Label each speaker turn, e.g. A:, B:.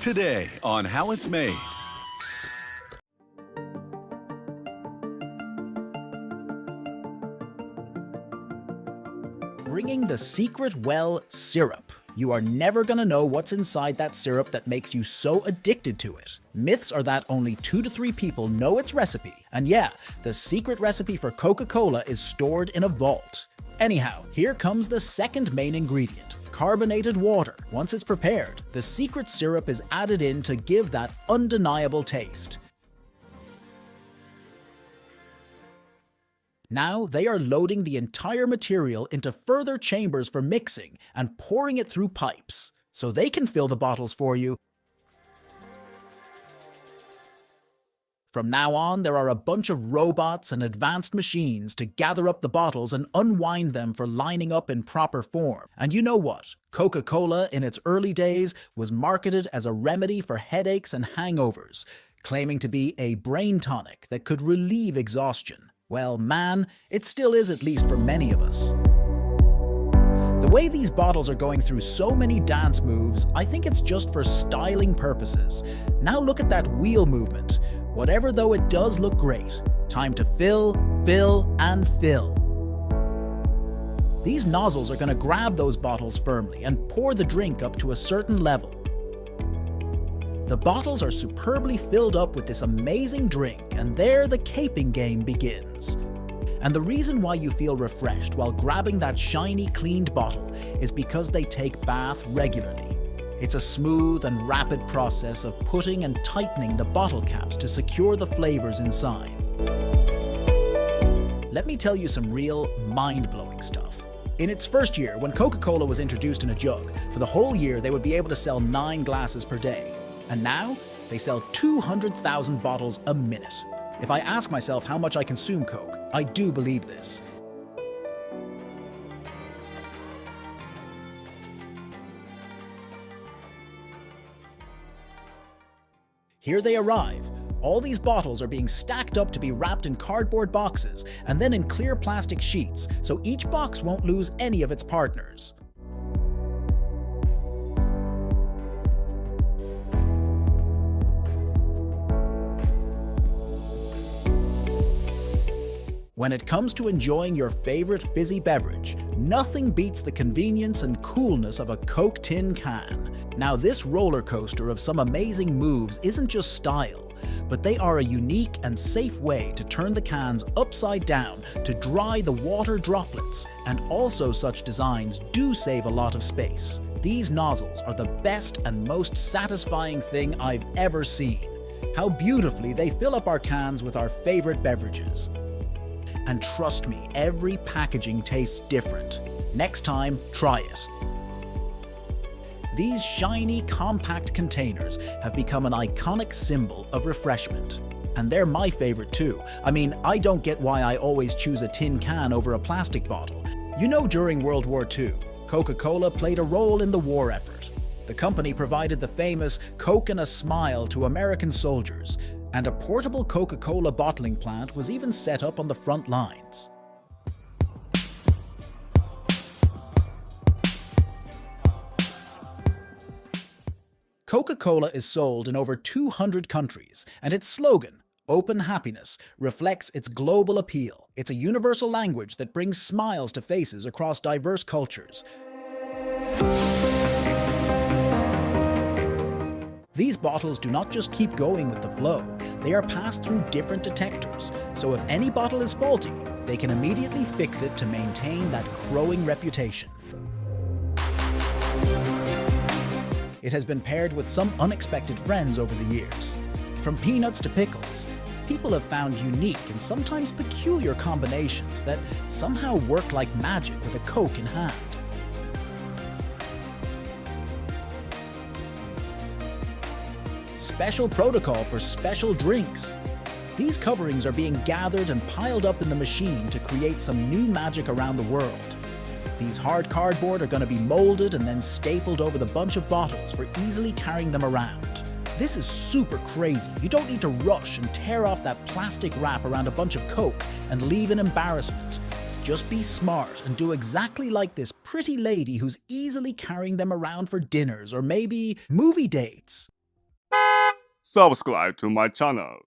A: Today on How It's Made.
B: Bringing the secret well syrup. You are never gonna know what's inside that syrup that makes you so addicted to it. Myths are that only 2 to 3 people know its recipe. And yeah, the secret recipe for Coca-Cola is stored in a vault. Anyhow, here comes the second main ingredient. Carbonated water. Once it's prepared, the secret syrup is added in to give that undeniable taste. Now they are loading the entire material into further chambers for mixing and pouring it through pipes, so they can fill the bottles for you. From now on, there are a bunch of robots and advanced machines to gather up the bottles and unwind them for lining up in proper form. And you know what? Coca-Cola in its early days was marketed as a remedy for headaches and hangovers, claiming to be a brain tonic that could relieve exhaustion. Well, man, it still is, at least for many of us. The way these bottles are going through so many dance moves, I think it's just for styling purposes. Now look at that wheel movement. Whatever though it does look great. Time to fill, fill, and fill. These nozzles are going to grab those bottles firmly and pour the drink up to a certain level. The bottles are superbly filled up with this amazing drink, and there the caping game begins. And the reason why you feel refreshed while grabbing that shiny, cleaned bottle is because they take bath regularly. It's a smooth and rapid process of putting and tightening the bottle caps to secure the flavors inside. Let me tell you some real mind-blowing stuff. In its first year, when Coca-Cola was introduced in a jug, for the whole year they would be able to sell 9 glasses per day. And now, they sell 200,000 bottles a minute. If I ask myself how much I consume Coke, I do believe this. Here they arrive. All these bottles are being stacked up to be wrapped in cardboard boxes and then in clear plastic sheets, so each box won't lose any of its partners. When it comes to enjoying your favorite fizzy beverage, nothing beats the convenience and coolness of a Coke tin can. Now, this roller coaster of some amazing moves isn't just style, but they are a unique and safe way to turn the cans upside down to dry the water droplets, and also such designs do save a lot of space. These nozzles are the best and most satisfying thing I've ever seen. How beautifully they fill up our cans with our favorite beverages. And trust me, every packaging tastes different. Next time, try it. These shiny, compact containers have become an iconic symbol of refreshment. And they're my favorite too. I mean, I don't get why I always choose a tin can over a plastic bottle. You know, during World War II, Coca-Cola played a role in the war effort. The company provided the famous Coke and a Smile to American soldiers, and a portable Coca-Cola bottling plant was even set up on the front lines. Coca-Cola is sold in over 200 countries, and its slogan, Open Happiness, reflects its global appeal. It's a universal language that brings smiles to faces across diverse cultures. These bottles do not just keep going with the flow, they are passed through different detectors, so if any bottle is faulty, they can immediately fix it to maintain that crowing reputation. It has been paired with some unexpected friends over the years. From peanuts to pickles, people have found unique and sometimes peculiar combinations that somehow work like magic with a Coke in hand. Special protocol for special drinks. These coverings are being gathered and piled up in the machine to create some new magic around the world. These hard cardboard are going to be molded and then stapled over the bunch of bottles for easily carrying them around. This is super crazy. You don't need to rush and tear off that plastic wrap around a bunch of Coke and leave an embarrassment. Just be smart and do exactly like this pretty lady who's easily carrying them around for dinners or maybe movie dates.
C: subscribe to my channel.